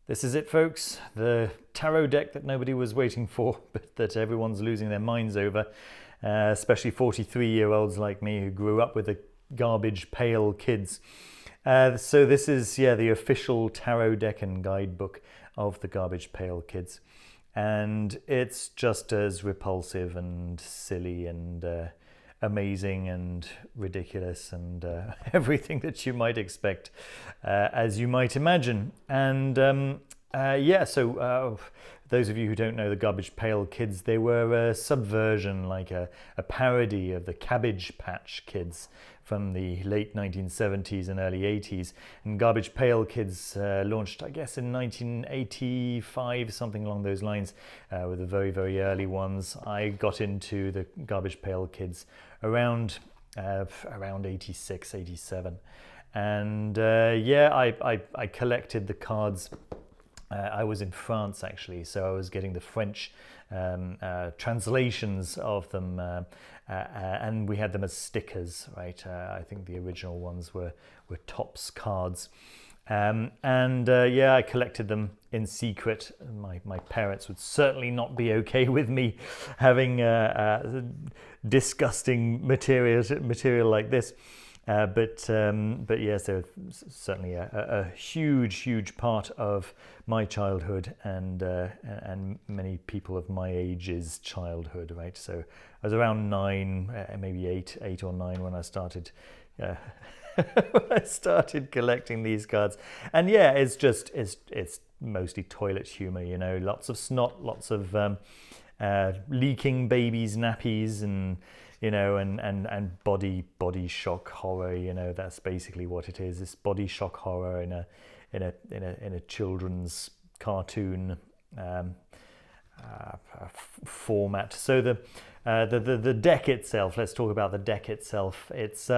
This is it, folks. The tarot deck that nobody was waiting for, but that everyone's losing their minds over, especially 43-year-olds like me who grew up with the Garbage Pail Kids. So this is, the official Tarot Deck and Guidebook of the Garbage Pail Kids. And it's just as repulsive and silly and amazing and ridiculous and everything that you might expect, as you might imagine. And so those of you who don't know the Garbage Pail Kids, they were a subversion, like a parody of the Cabbage Patch Kids from the late 1970s and early 80s. And Garbage Pail Kids launched, I guess, in 1985, something along those lines, with the very, very early ones. I got into the Garbage Pail Kids around 86, 87. And I collected the cards. I was in France, actually, so I was getting the French translations of them, and we had them as stickers, right? I think the original ones were Topps cards. I collected them in secret. My parents would certainly not be okay with me having disgusting material like this. But yes, they're certainly a huge part of my childhood and many people of my age's childhood, right? So I was around 9, maybe 8 or 9 when I started collecting these cards. And yeah, it's mostly toilet humor, you know, lots of snot, lots of leaking babies' nappies, and you know, and body shock horror. You know, that's basically what it is. It's body shock horror in a children's cartoon format. So the deck itself. Let's talk about the deck itself. It's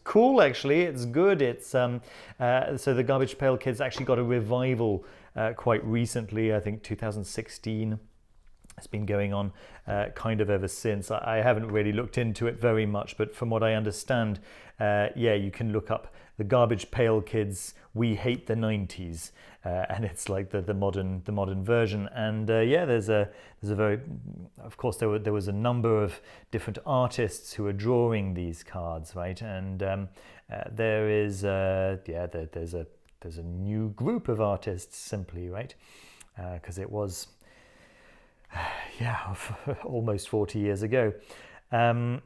cool, actually. It's good. It's so the Garbage Pail Kids actually got a revival quite recently. I think 2016. It's been going on kind of ever since. I haven't really looked into it very much, but from what I understand, you can look up the Garbage Pail Kids We Hate the 90s, and it's like the modern version. And there's a very, of course, there was a number of different artists who are drawing these cards, right? And there's a new group of artists, simply, right? Because it was almost 40 years ago. And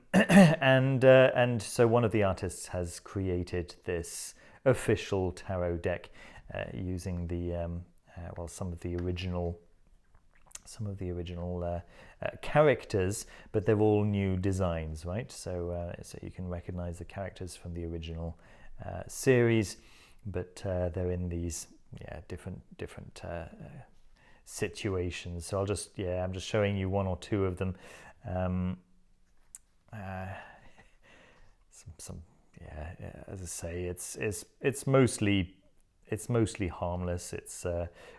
so one of the artists has created this official tarot deck using the some of the original characters, but they're all new designs, right? So you can recognize the characters from the original series, but they're in these different situations. So I'm just showing you one or two of them. As I say, it's mostly harmless.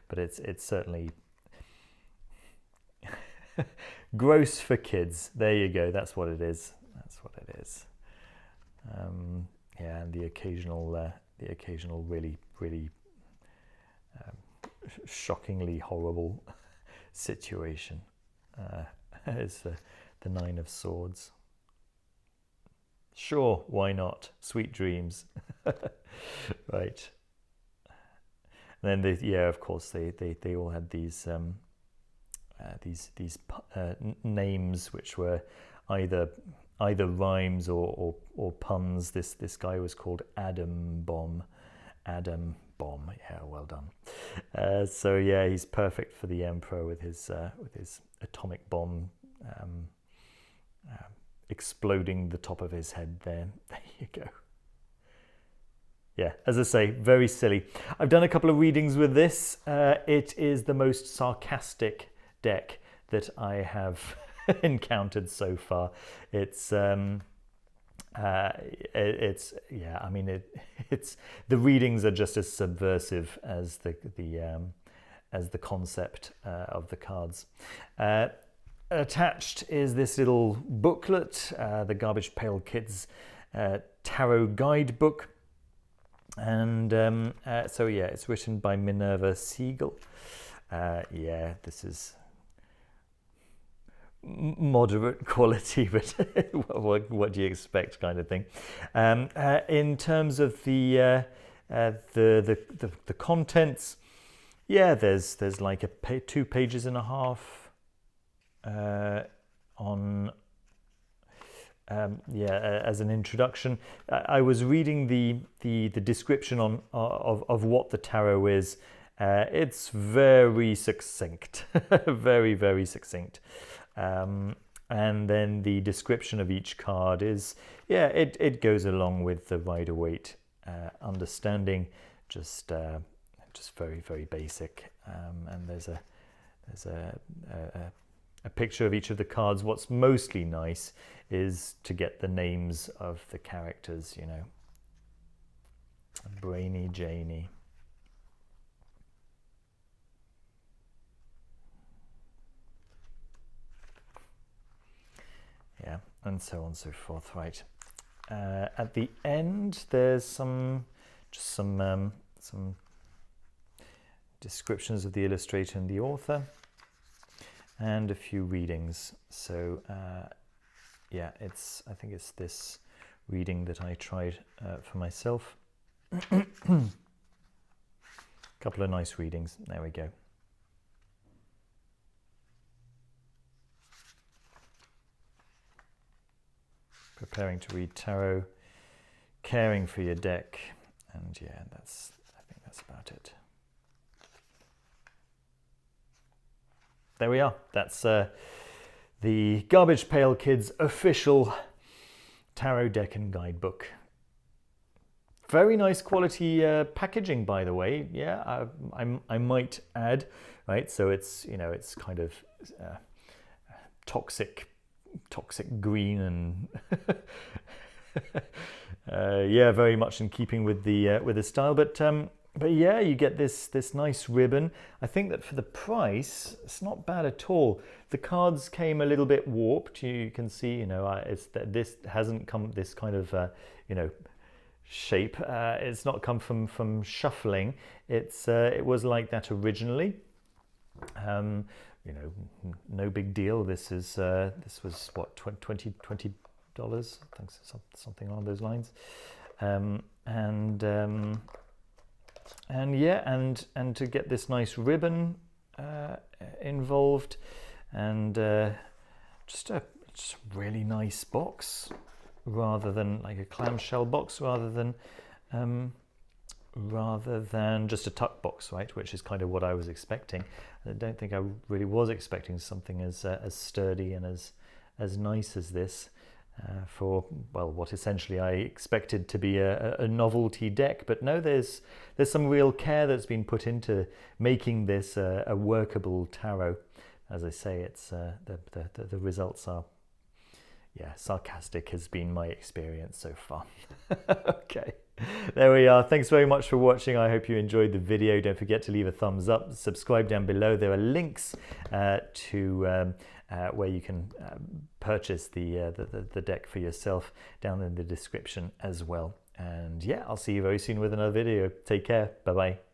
But it's certainly gross for kids. There you go. That's what it is. And the occasional really shockingly horrible situation is the 9 of Swords. Sure, why not? Sweet dreams. Right. And then of course they all had these names which were either rhymes or puns. This guy was called Adam Bomb. Yeah, well done. So he's perfect for the Emperor with his atomic bomb exploding the top of his head there. There you go. Yeah, as I say, very silly. I've done a couple of readings with this. It is the most sarcastic deck that I have encountered so far. It's the readings are just as subversive as the concept of the cards. Attached is this little booklet, the Garbage Pail Kids Tarot Guidebook. And so yeah, it's written by Minerva Siegel. Yeah, this is moderate quality, but what do you expect, kind of thing. In terms of the contents, yeah, there's like 2 pages and a half on. Yeah, as an introduction, I was reading the description of what the tarot is. It's very succinct, very succinct. And then the description of each card is, yeah, it goes along with the Rider-Waite understanding, just very basic. And there's a picture of each of the cards. What's mostly nice is to get the names of the characters, you know. Brainy Janie. Yeah, and so forth, right. At the end, there's some descriptions of the illustrator and the author, and a few readings. So yeah, I think it's this reading that I tried for myself. Couple of nice readings. There we go. Preparing to read tarot, caring for your deck, and yeah, I think that's about it. There we are. That's the Garbage Pail Kids official Tarot Deck and Guidebook. Very nice quality packaging, by the way. Yeah, I might add, right? So it's, you know, it's kind of toxic green and yeah, very much in keeping with the style. But yeah, you get this nice ribbon. I think that for the price, it's not bad at all. The cards came a little bit warped. You can see, you know, it's that this hasn't come this kind of you know, shape. It's not come from shuffling. It was like that originally. You know, no big deal. This was what, $20, I think, something along those lines. And yeah, and to get this nice ribbon involved, and just a really nice box, rather than like a clamshell box, rather than just a tuck box, right? Which is kind of what I was expecting. I don't think I really was expecting something as sturdy and as nice as this for, well, what essentially I expected to be a novelty deck. But no, there's some real care that's been put into making this a workable tarot. As I say, it's the results are, yeah, sarcastic has been my experience so far. Okay, there we are. Thanks very much for watching. I hope you enjoyed the video. Don't forget to leave a thumbs up, subscribe down below. There are links to where you can purchase the deck for yourself down in the description as well. And yeah, I'll see you very soon with another video. Take care. Bye bye.